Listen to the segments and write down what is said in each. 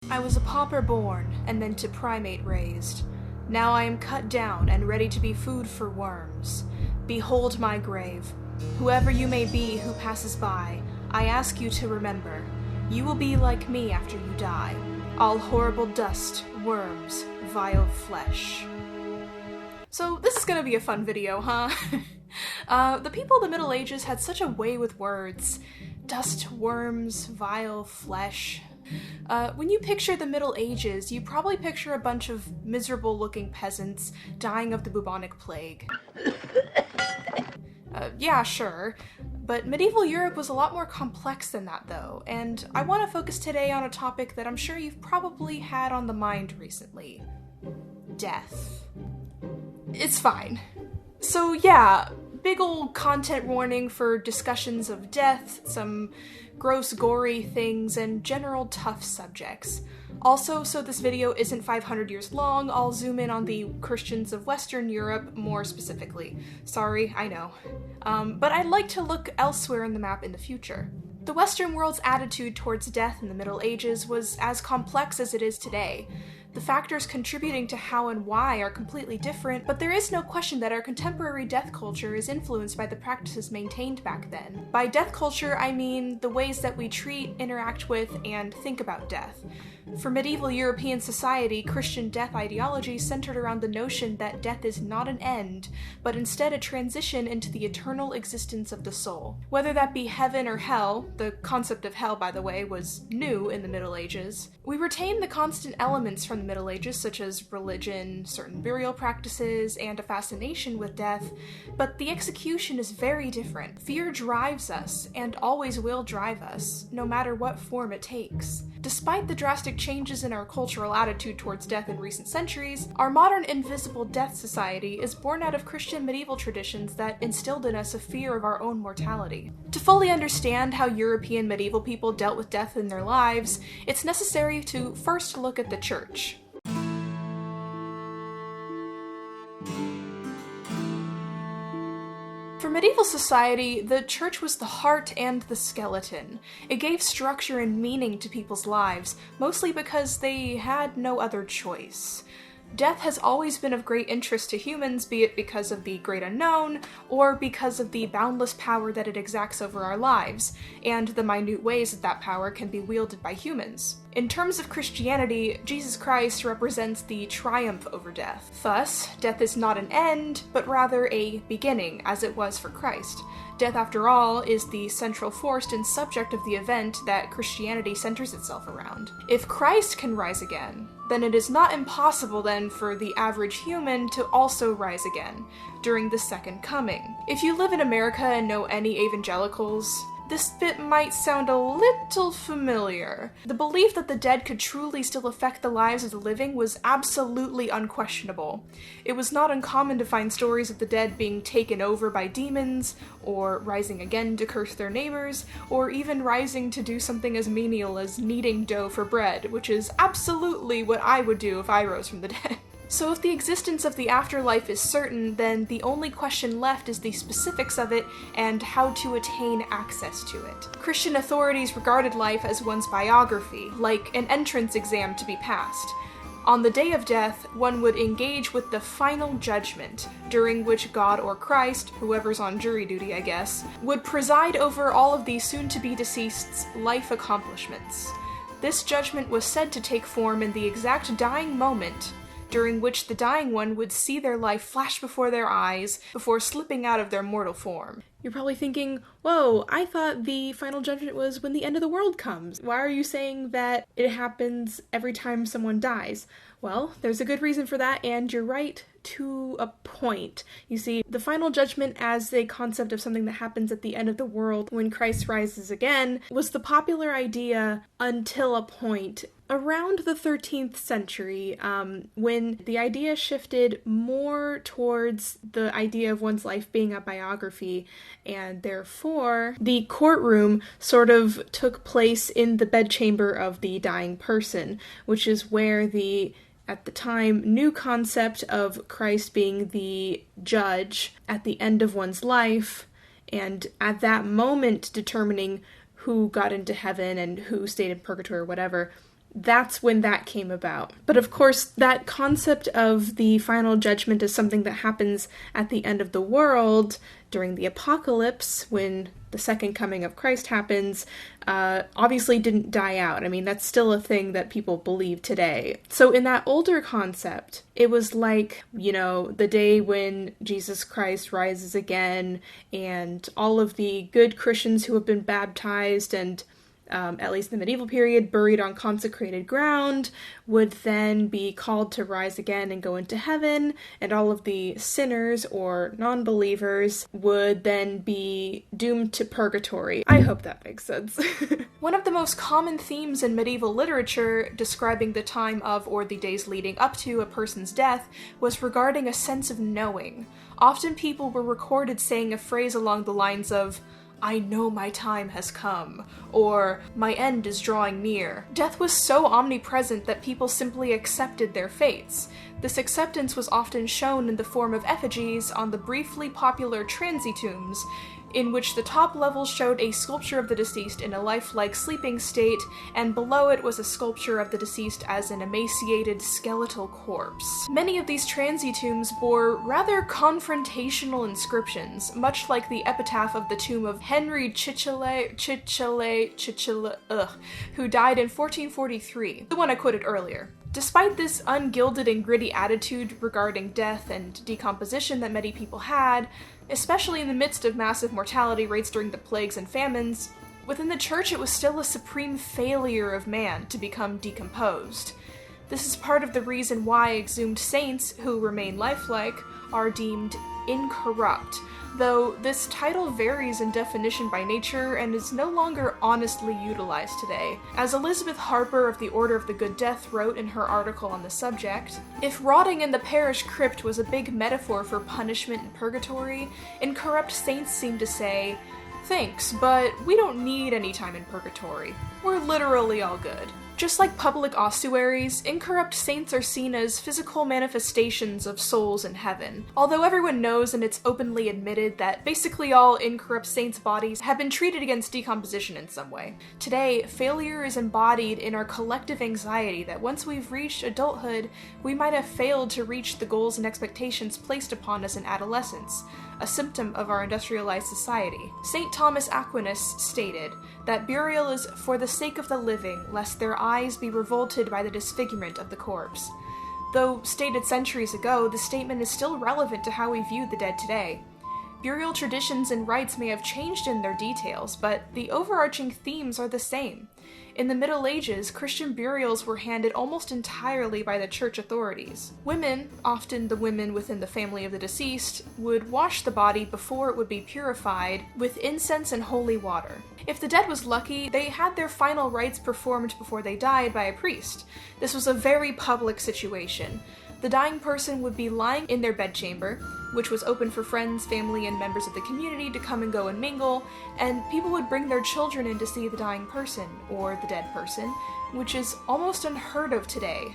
I was a pauper born, and then to primate raised. Now I am cut down and ready to be food for worms. Behold my grave. Whoever you may be who passes by, I ask you to remember. You will be like me after you die. All horrible dust, worms, vile flesh. So this is gonna be a fun video, huh? The people of the Middle Ages had such a way with words. Dust, worms, vile flesh. When you picture the Middle Ages, you probably picture a bunch of miserable-looking peasants dying of the bubonic plague. Yeah, sure. But medieval Europe was a lot more complex than that, though, and I want to focus today on a topic that I'm sure you've probably had on the mind recently. Death. It's fine. So yeah, big ol' content warning for discussions of death, some gross, gory things, and general tough subjects. Also, so this video isn't 500 years long, I'll zoom in on the Christians of Western Europe more specifically. Sorry, I know. But I'd like to look elsewhere in the map in the future. The Western world's attitude towards death in the Middle Ages was as complex as it is today. The factors contributing to how and why are completely different, but there is no question that our contemporary death culture is influenced by the practices maintained back then. By death culture, I mean the ways that we treat, interact with, and think about death. For medieval European society, Christian death ideology centered around the notion that death is not an end, but instead a transition into the eternal existence of the soul. Whether that be heaven or hell, the concept of hell, by the way, was new in the Middle Ages, we retain the constant elements from the Middle Ages, such as religion, certain burial practices, and a fascination with death, but the execution is very different. Fear drives us, and always will drive us, no matter what form it takes. Despite the drastic changes in our cultural attitude towards death in recent centuries, our modern invisible death society is born out of Christian medieval traditions that instilled in us a fear of our own mortality. To fully understand how European medieval people dealt with death in their lives, it's necessary to first look at the church. For medieval society, the church was the heart and the skeleton. It gave structure and meaning to people's lives, mostly because they had no other choice. Death has always been of great interest to humans, be it because of the great unknown, or because of the boundless power that it exacts over our lives, and the minute ways that power can be wielded by humans. In terms of Christianity, Jesus Christ represents the triumph over death. Thus, death is not an end, but rather a beginning, as it was for Christ. Death, after all, is the central force and subject of the event that Christianity centers itself around. If Christ can rise again, then it is not impossible then for the average human to also rise again during the second coming. If you live in America and know any evangelicals, this bit might sound a little familiar. The belief that the dead could truly still affect the lives of the living was absolutely unquestionable. It was not uncommon to find stories of the dead being taken over by demons, or rising again to curse their neighbors, or even rising to do something as menial as kneading dough for bread, which is absolutely what I would do if I rose from the dead. So if the existence of the afterlife is certain, then the only question left is the specifics of it and how to attain access to it. Christian authorities regarded life as one's biography, like an entrance exam to be passed. On the day of death, one would engage with the final judgment, during which God or Christ, whoever's on jury duty I guess, would preside over all of the soon-to-be deceased's life accomplishments. This judgment was said to take form in the exact dying moment, during which the dying one would see their life flash before their eyes before slipping out of their mortal form. You're probably thinking, whoa, I thought the final judgment was when the end of the world comes. Why are you saying that it happens every time someone dies? Well, there's a good reason for that, and you're right to a point. You see, the final judgment as a concept of something that happens at the end of the world when Christ rises again was the popular idea until a point around the 13th century, when the idea shifted more towards the idea of one's life being a biography, and therefore the courtroom sort of took place in the bedchamber of the dying person, which is where the, at the time, new concept of Christ being the judge at the end of one's life, and at that moment determining who got into heaven and who stayed in purgatory or whatever, That's when that came about. But of course, that concept of the final judgment is something that happens at the end of the world during the apocalypse, when the second coming of Christ happens, obviously didn't die out. I mean, that's still a thing that people believe today. So in that older concept, it was like, the day when Jesus Christ rises again, and all of the good Christians who have been baptized and at least in the medieval period, buried on consecrated ground, would then be called to rise again and go into heaven, and all of the sinners or non-believers would then be doomed to purgatory. I hope that makes sense. One of the most common themes in medieval literature describing the time of or the days leading up to a person's death was regarding a sense of knowing. Often people were recorded saying a phrase along the lines of, "I know my time has come," or "my end is drawing near." Death was so omnipresent that people simply accepted their fates. This acceptance was often shown in the form of effigies on the briefly popular transitombs, in which the top level showed a sculpture of the deceased in a lifelike sleeping state, and below it was a sculpture of the deceased as an emaciated skeletal corpse. Many of these transitombs bore rather confrontational inscriptions, much like the epitaph of the tomb of Henry Chichele, who died in 1443, the one I quoted earlier. Despite this ungilded and gritty attitude regarding death and decomposition that many people had, especially in the midst of massive mortality rates during the plagues and famines, within the church it was still a supreme failure of man to become decomposed. This is part of the reason why exhumed saints, who remain lifelike, are deemed incorrupt, though this title varies in definition by nature and is no longer honestly utilized today. As Elizabeth Harper of the Order of the Good Death wrote in her article on the subject, if rotting in the parish crypt was a big metaphor for punishment and purgatory, incorrupt saints seem to say, "Thanks, but we don't need any time in purgatory. We're literally all good." Just like public ossuaries, incorrupt saints are seen as physical manifestations of souls in heaven. Although everyone knows and it's openly admitted that basically all incorrupt saints' bodies have been treated against decomposition in some way. Today, failure is embodied in our collective anxiety that once we've reached adulthood, we might have failed to reach the goals and expectations placed upon us in adolescence, a symptom of our industrialized society. St. Thomas Aquinas stated that burial is for the sake of the living, lest their eyes be revolted by the disfigurement of the corpse. Though stated centuries ago, the statement is still relevant to how we view the dead today. Burial traditions and rites may have changed in their details, but the overarching themes are the same. In the Middle Ages, Christian burials were handled almost entirely by the church authorities. Women, often the women within the family of the deceased, would wash the body before it would be purified with incense and holy water. If the dead was lucky, they had their final rites performed before they died by a priest. This was a very public situation. The dying person would be lying in their bedchamber, which was open for friends, family, and members of the community to come and go and mingle, and people would bring their children in to see the dying person, or the dead person, which is almost unheard of today.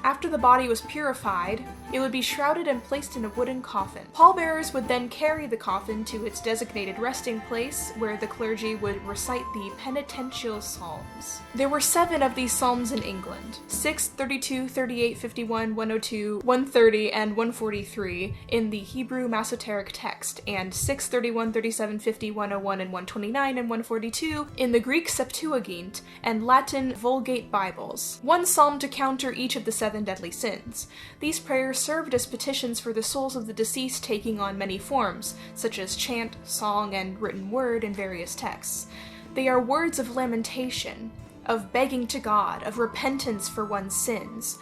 After the body was purified, it would be shrouded and placed in a wooden coffin. Pallbearers would then carry the coffin to its designated resting place, where the clergy would recite the penitential psalms. There were 7 of these psalms in England: 6, 32, 38, 51, 102, 130, and 143 in the Hebrew Masoteric text, and 6, 31, 37, 50, 101, and 129, and 142 in the Greek Septuagint and Latin Vulgate Bibles. One psalm to counter each of the 7 deadly sins. These prayers served as petitions for the souls of the deceased, taking on many forms, such as chant, song, and written word in various texts. They are words of lamentation, of begging to God, of repentance for one's sins.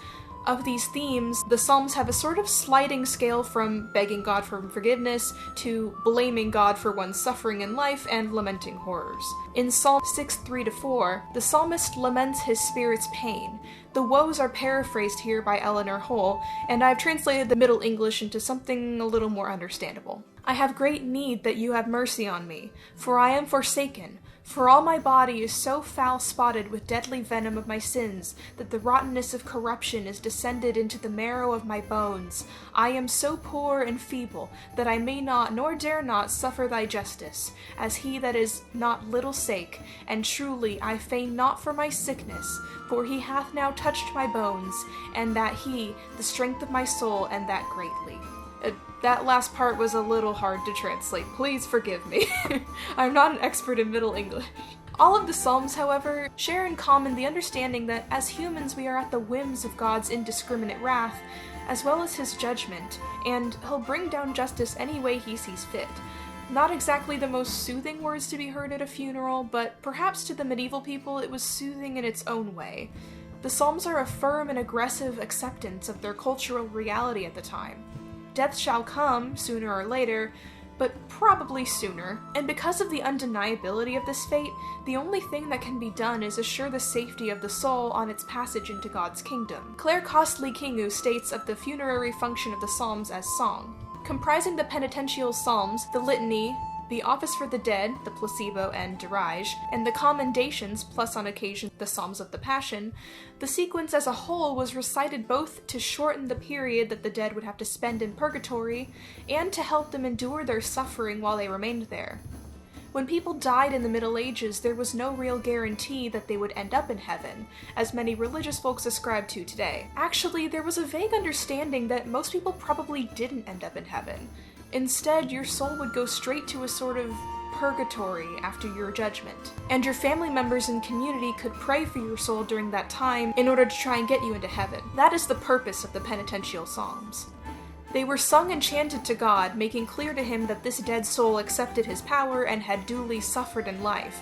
Of these themes, the Psalms have a sort of sliding scale from begging God for forgiveness to blaming God for one's suffering in life and lamenting horrors. In Psalm 6:3-4, the psalmist laments his spirit's pain. The woes are paraphrased here by Eleanor Hull, and I've translated the Middle English into something a little more understandable. "I have great need that you have mercy on me, for I am forsaken. For all my body is so foul-spotted with deadly venom of my sins, that the rottenness of corruption is descended into the marrow of my bones. I am so poor and feeble, that I may not, nor dare not, suffer thy justice, as he that is not little sake, and truly I feign not for my sickness, for he hath now touched my bones, and that he, the strength of my soul, and that greatly. That last part was a little hard to translate. Please forgive me. I'm not an expert in Middle English. All of the Psalms, however, share in common the understanding that as humans we are at the whims of God's indiscriminate wrath, as well as his judgment, and he'll bring down justice any way he sees fit. Not exactly the most soothing words to be heard at a funeral, but perhaps to the medieval people it was soothing in its own way. The Psalms are a firm and aggressive acceptance of their cultural reality at the time. Death shall come, sooner or later, but probably sooner, and because of the undeniability of this fate, the only thing that can be done is assure the safety of the soul on its passage into God's kingdom. Claire Costley-Kingu states of the funerary function of the Psalms as song. Comprising the penitential psalms, the litany, the office for the dead, the placebo and dirige, and the commendations, plus on occasion the Psalms of the Passion, the sequence as a whole was recited both to shorten the period that the dead would have to spend in purgatory, and to help them endure their suffering while they remained there. When people died in the Middle Ages, there was no real guarantee that they would end up in heaven, as many religious folks ascribe to today. Actually, there was a vague understanding that most people probably didn't end up in heaven. Instead, your soul would go straight to a sort of purgatory after your judgment, and your family members and community could pray for your soul during that time in order to try and get you into heaven. That is the purpose of the penitential psalms. They were sung and chanted to God, making clear to him that this dead soul accepted his power and had duly suffered in life.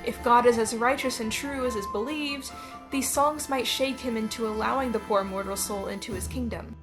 If God is as righteous and true as is believed, these songs might shake him into allowing the poor mortal soul into his kingdom.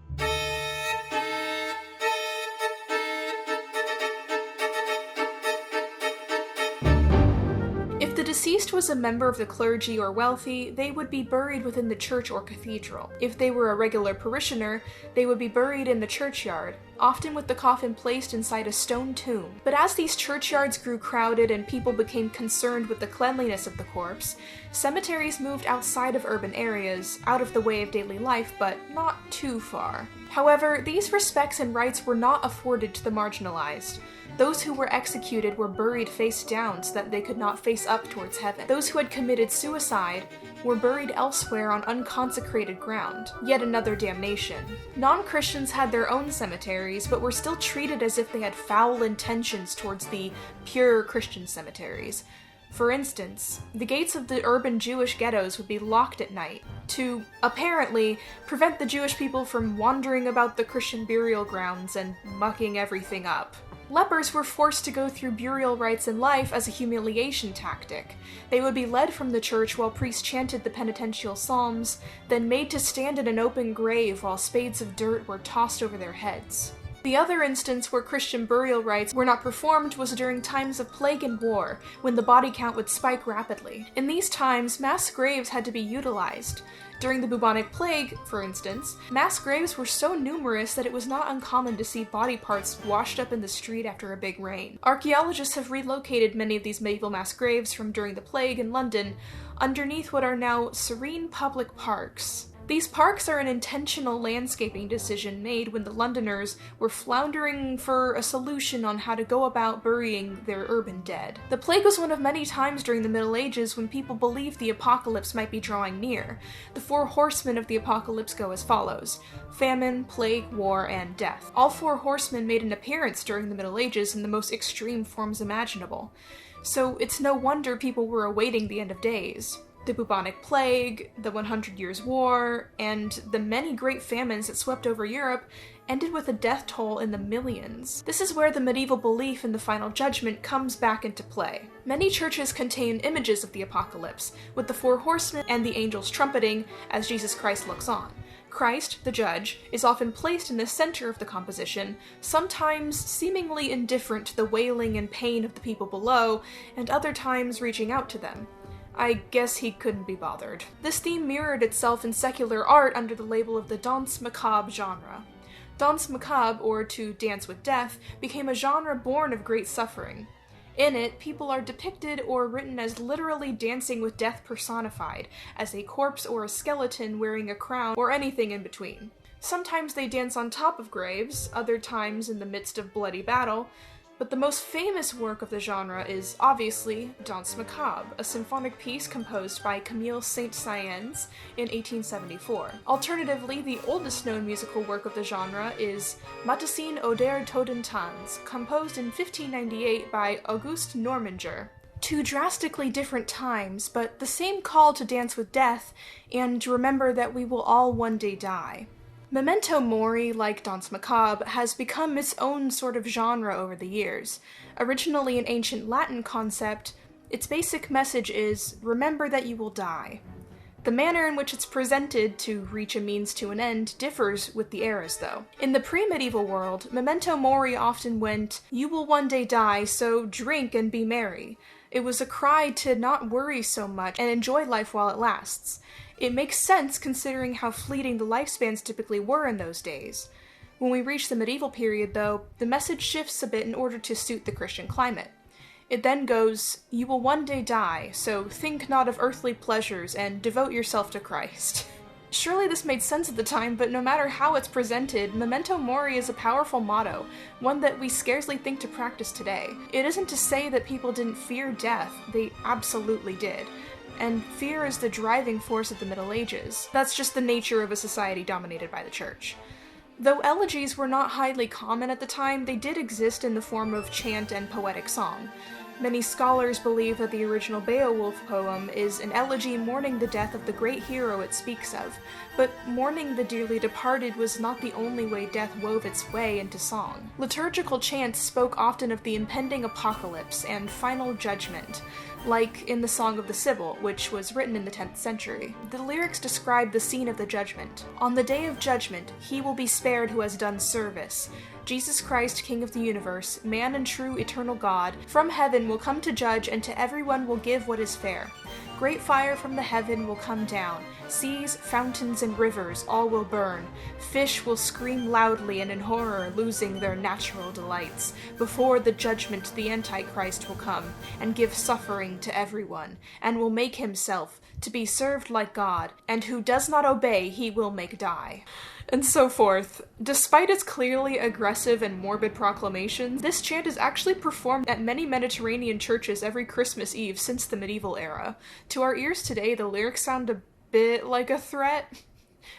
If the deceased was a member of the clergy or wealthy, they would be buried within the church or cathedral. If they were a regular parishioner, they would be buried in the churchyard, often with the coffin placed inside a stone tomb. But as these churchyards grew crowded and people became concerned with the cleanliness of the corpse, cemeteries moved outside of urban areas, out of the way of daily life, but not too far. However, these respects and rights were not afforded to the marginalized. Those who were executed were buried face down so that they could not face up towards heaven. Those who had committed suicide were buried elsewhere on unconsecrated ground. Yet another damnation. Non-Christians had their own cemeteries, but were still treated as if they had foul intentions towards the pure Christian cemeteries. For instance, the gates of the urban Jewish ghettos would be locked at night to, apparently, prevent the Jewish people from wandering about the Christian burial grounds and mucking everything up. Lepers were forced to go through burial rites in life as a humiliation tactic. They would be led from the church while priests chanted the penitential psalms, then made to stand in an open grave while spades of dirt were tossed over their heads. The other instance where Christian burial rites were not performed was during times of plague and war, when the body count would spike rapidly. In these times, mass graves had to be utilized. During the bubonic plague, for instance, mass graves were so numerous that it was not uncommon to see body parts washed up in the street after a big rain. Archaeologists have relocated many of these medieval mass graves from during the plague in London underneath what are now serene public parks. These parks are an intentional landscaping decision made when the Londoners were floundering for a solution on how to go about burying their urban dead. The plague was one of many times during the Middle Ages when people believed the apocalypse might be drawing near. The 4 horsemen of the apocalypse go as follows: famine, plague, war, and death. All 4 horsemen made an appearance during the Middle Ages in the most extreme forms imaginable. So it's no wonder people were awaiting the end of days. The bubonic plague, the 100 Years' War, and the many great famines that swept over Europe ended with a death toll in the millions. This is where the medieval belief in the final judgment comes back into play. Many churches contain images of the apocalypse, with the 4 horsemen and the angels trumpeting as Jesus Christ looks on. Christ, the judge, is often placed in the center of the composition, sometimes seemingly indifferent to the wailing and pain of the people below, and other times reaching out to them. I guess he couldn't be bothered. This theme mirrored itself in secular art under the label of the danse macabre genre. Danse macabre, or to dance with death, became a genre born of great suffering. In it, people are depicted or written as literally dancing with death personified, as a corpse or a skeleton wearing a crown or anything in between. Sometimes they dance on top of graves, other times in the midst of bloody battle, but the most famous work of the genre is, obviously, Danse Macabre, a symphonic piece composed by Camille Saint-Saëns in 1874. Alternatively, the oldest known musical work of the genre is Matachin oder Totentanz, composed in 1598 by Auguste Normanger. Two drastically different times, but the same call to dance with death and remember that we will all one day die. Memento Mori, like Danse Macabre, has become its own sort of genre over the years. Originally an ancient Latin concept, its basic message is, remember that you will die. The manner in which it's presented to reach a means to an end differs with the eras, though. In the pre-medieval world, Memento Mori often went, you will one day die, so drink and be merry. It was a cry to not worry so much and enjoy life while it lasts. It makes sense considering how fleeting the lifespans typically were in those days. When we reach the medieval period, though, the message shifts a bit in order to suit the Christian climate. It then goes, you will one day die, so think not of earthly pleasures and devote yourself to Christ. Surely this made sense at the time, but no matter how it's presented, Memento Mori is a powerful motto, one that we scarcely think to practice today. It isn't to say that people didn't fear death, they absolutely did. And fear is the driving force of the Middle Ages. That's just the nature of a society dominated by the church. Though elegies were not highly common at the time, they did exist in the form of chant and poetic song. Many scholars believe that the original Beowulf poem is an elegy mourning the death of the great hero it speaks of, but mourning the dearly departed was not the only way death wove its way into song. Liturgical chants spoke often of the impending apocalypse and final judgment, like in the Song of the Sibyl, which was written in the 10th century. The lyrics describe the scene of the judgment. On the day of judgment, he will be spared who has done service. Jesus Christ, King of the universe, man and true eternal God, from heaven will come to judge, and to everyone will give what is fair. Great fire from the heaven will come down. Seas, fountains, and rivers all will burn. Fish will scream loudly and in horror, losing their natural delights. Before the judgment, the Antichrist will come and give suffering to everyone, and will make himself to be served like God, and who does not obey he will make die. And so forth. Despite its clearly aggressive and morbid proclamations, this chant is actually performed at many Mediterranean churches every Christmas Eve since the medieval era. To our ears today, the lyrics sound a bit like a threat,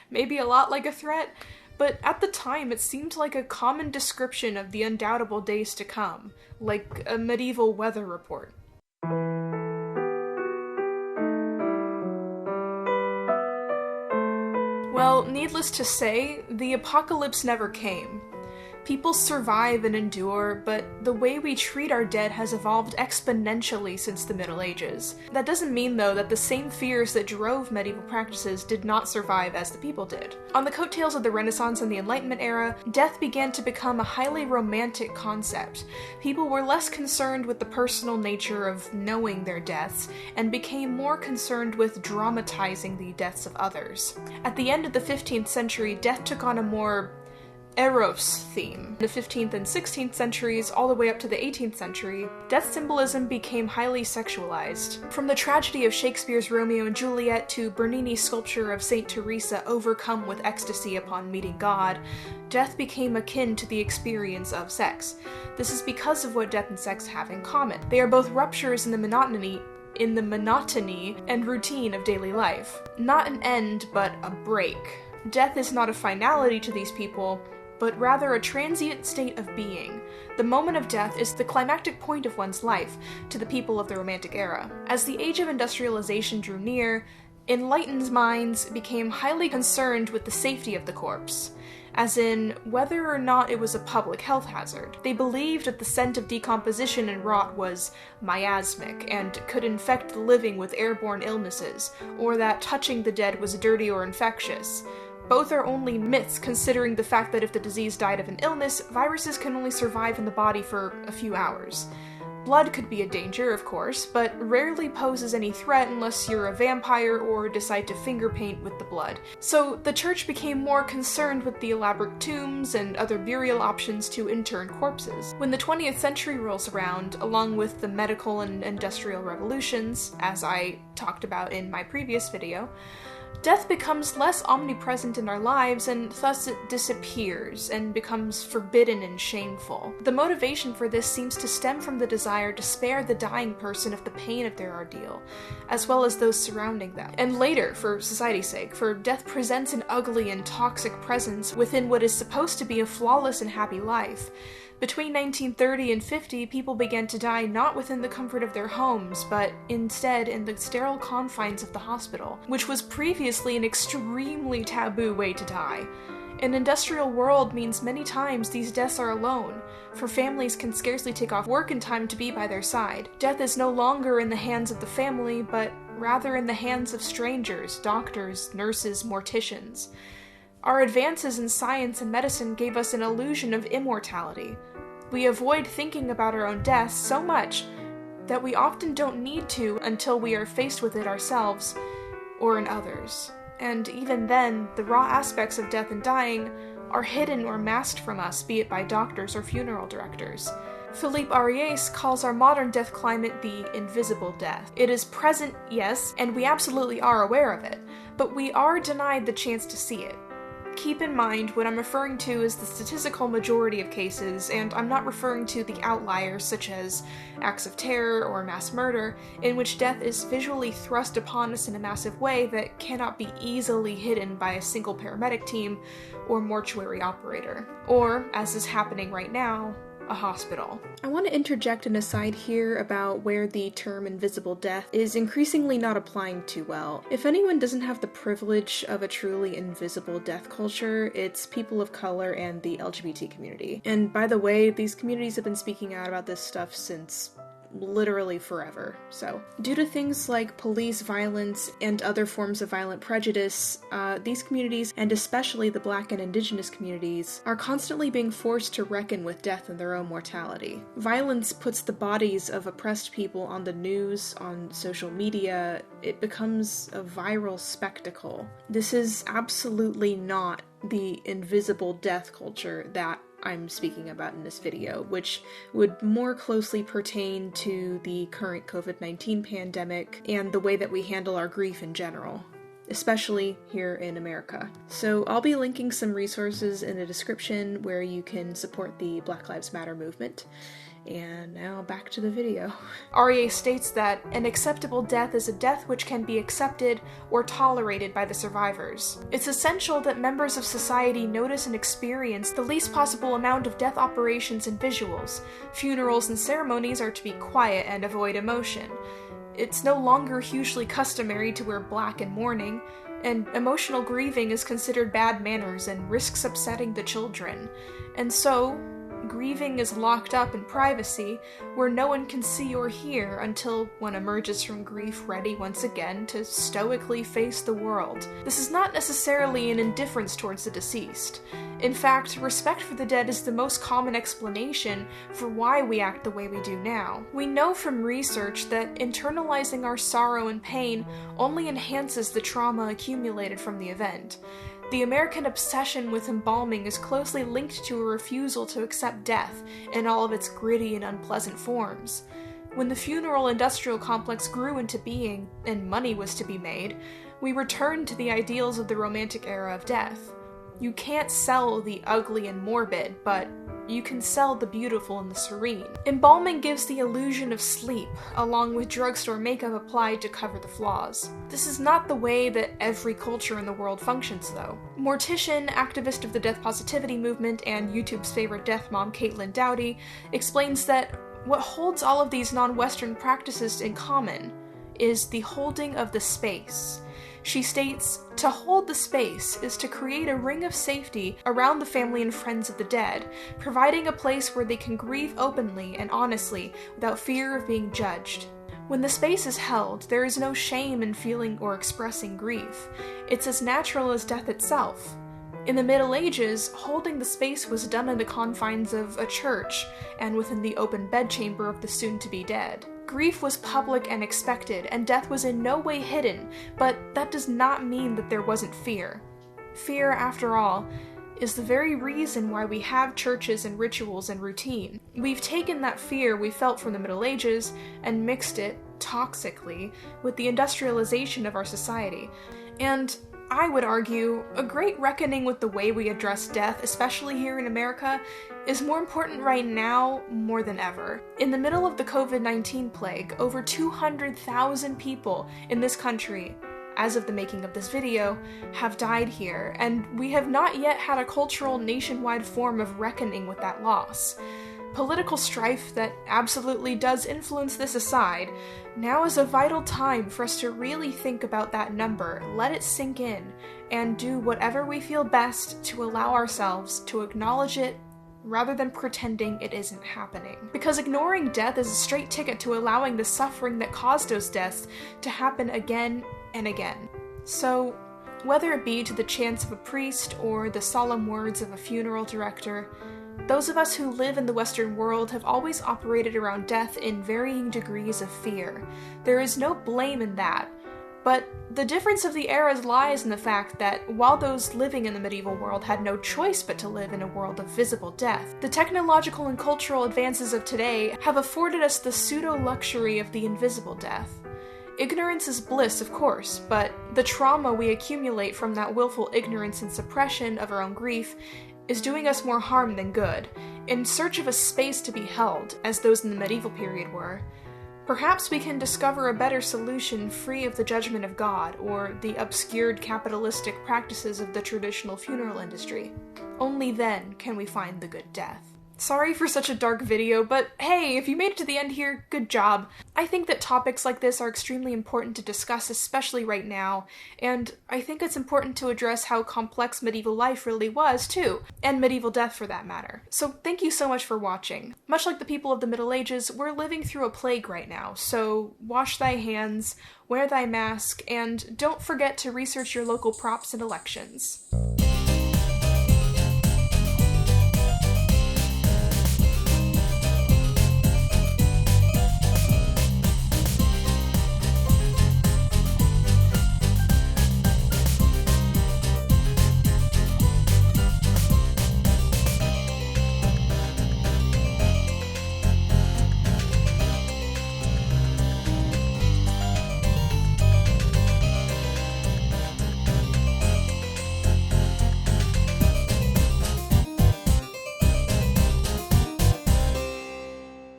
maybe a lot like a threat, but at the time it seemed like a common description of the undoubtable days to come, like a medieval weather report. Well, needless to say, the apocalypse never came. People survive and endure, but the way we treat our dead has evolved exponentially since the Middle Ages. That doesn't mean, though, that the same fears that drove medieval practices did not survive as the people did. On the coattails of the Renaissance and the Enlightenment era, death began to become a highly romantic concept. People were less concerned with the personal nature of knowing their deaths, and became more concerned with dramatizing the deaths of others. At the end of the 15th century, death took on a more Eros theme. In the 15th and 16th centuries, all the way up to the 18th century, death symbolism became highly sexualized. From the tragedy of Shakespeare's Romeo and Juliet to Bernini's sculpture of Saint Teresa overcome with ecstasy upon meeting God, death became akin to the experience of sex. This is because of what death and sex have in common. They are both ruptures in the monotony and routine of daily life. Not an end, but a break. Death is not a finality to these people, but rather a transient state of being. The moment of death is the climactic point of one's life to the people of the Romantic era. As the age of industrialization drew near, enlightened minds became highly concerned with the safety of the corpse, as in whether or not it was a public health hazard. They believed that the scent of decomposition and rot was miasmic and could infect the living with airborne illnesses, or that touching the dead was dirty or infectious. Both are only myths, considering the fact that if the disease died of an illness, viruses can only survive in the body for a few hours. Blood could be a danger, of course, but rarely poses any threat unless you're a vampire or decide to finger paint with the blood. So the church became more concerned with the elaborate tombs and other burial options to intern corpses. When the 20th century rolls around, along with the medical and industrial revolutions, as I talked about in my previous video, death becomes less omnipresent in our lives, and thus it disappears and becomes forbidden and shameful. The motivation for this seems to stem from the desire to spare the dying person of the pain of their ordeal, as well as those surrounding them. And later, for society's sake, for death presents an ugly and toxic presence within what is supposed to be a flawless and happy life. Between 1930 and 50, people began to die not within the comfort of their homes, but instead in the sterile confines of the hospital, which was previously an extremely taboo way to die. An industrial world means many times these deaths are alone, for families can scarcely take off work in time to be by their side. Death is no longer in the hands of the family, but rather in the hands of strangers, doctors, nurses, morticians. Our advances in science and medicine gave us an illusion of immortality. We avoid thinking about our own death so much that we often don't need to until we are faced with it ourselves or in others. And even then, the raw aspects of death and dying are hidden or masked from us, be it by doctors or funeral directors. Phillipe Aries calls our modern death climate the invisible death. It is present, yes, and we absolutely are aware of it, but we are denied the chance to see it. Keep in mind, what I'm referring to is the statistical majority of cases, and I'm not referring to the outliers such as acts of terror or mass murder, in which death is visually thrust upon us in a massive way that cannot be easily hidden by a single paramedic team or mortuary operator. Or, as is happening right now, a hospital. I want to interject an aside here about where the term invisible death is increasingly not applying too well. If anyone doesn't have the privilege of a truly invisible death culture, it's people of color and the LGBT community. And by the way, these communities have been speaking out about this stuff since literally forever. So, due to things like police violence and other forms of violent prejudice, these communities, and especially the Black and Indigenous communities, are constantly being forced to reckon with death and their own mortality. Violence puts the bodies of oppressed people on the news, on social media. It becomes a viral spectacle. This is absolutely not the invisible death culture that I'm speaking about in this video, which would more closely pertain to the current COVID-19 pandemic and the way that we handle our grief in general, especially here in America. So I'll be linking some resources in the description where you can support the Black Lives Matter movement. And now back to the video. Aries states that an acceptable death is a death which can be accepted or tolerated by the survivors. It's essential that members of society notice and experience the least possible amount of death operations and visuals. Funerals and ceremonies are to be quiet and avoid emotion. It's no longer hugely customary to wear black in mourning, and emotional grieving is considered bad manners and risks upsetting the children. And so, grieving is locked up in privacy, where no one can see or hear until one emerges from grief ready once again to stoically face the world. This is not necessarily an indifference towards the deceased. In fact, respect for the dead is the most common explanation for why we act the way we do now. We know from research that internalizing our sorrow and pain only enhances the trauma accumulated from the event. The American obsession with embalming is closely linked to a refusal to accept death in all of its gritty and unpleasant forms. When the funeral industrial complex grew into being, and money was to be made, we returned to the ideals of the Romantic era of death. You can't sell the ugly and morbid, but you can sell the beautiful and the serene. Embalming gives the illusion of sleep, along with drugstore makeup applied to cover the flaws. This is not the way that every culture in the world functions, though. Mortician, activist of the death positivity movement, and YouTube's favorite death mom, Doughty, explains that what holds all of these non-Western practices in common is the holding of the space. She states, "To hold the space is to create a ring of safety around the family and friends of the dead, providing a place where they can grieve openly and honestly without fear of being judged. When the space is held, there is no shame in feeling or expressing grief. It's as natural as death itself. In the Middle Ages, holding the space was done in the confines of a church and within the open bedchamber of the soon-to-be dead. Grief was public and expected, and death was in no way hidden, but that does not mean that there wasn't fear. Fear, after all, is the very reason why we have churches and rituals and routine. We've taken that fear we felt from the Middle Ages and mixed it, toxically, with the industrialization of our society. And I would argue, a great reckoning with the way we address death, especially here in America, is more important right now more than ever. In the middle of the COVID-19 plague, over 200,000 people in this country, as of the making of this video, have died here, and we have not yet had a cultural nationwide form of reckoning with that loss. Political strife that absolutely does influence this aside, now is a vital time for us to really think about that number, let it sink in, and do whatever we feel best to allow ourselves to acknowledge it rather than pretending it isn't happening. Because ignoring death is a straight ticket to allowing the suffering that caused those deaths to happen again and again. So, whether it be to the chants of a priest or the solemn words of a funeral director, those of us who live in the Western world have always operated around death in varying degrees of fear. There is no blame in that. But the difference of the eras lies in the fact that while those living in the medieval world had no choice but to live in a world of visible death, the technological and cultural advances of today have afforded us the pseudo-luxury of the invisible death. Ignorance is bliss, of course, but the trauma we accumulate from that willful ignorance and suppression of our own grief is doing us more harm than good. In search of a space to be held, as those in the medieval period were, perhaps we can discover a better solution free of the judgment of God or the obscured capitalistic practices of the traditional funeral industry. Only then can we find the good death. Sorry for such a dark video, but hey, if you made it to the end here, good job. I think that topics like this are extremely important to discuss, especially right now, and I think it's important to address how complex medieval life really was, too, and medieval death for that matter. So thank you so much for watching. Much like the people of the Middle Ages, we're living through a plague right now, so wash thy hands, wear thy mask, and don't forget to research your local props and elections.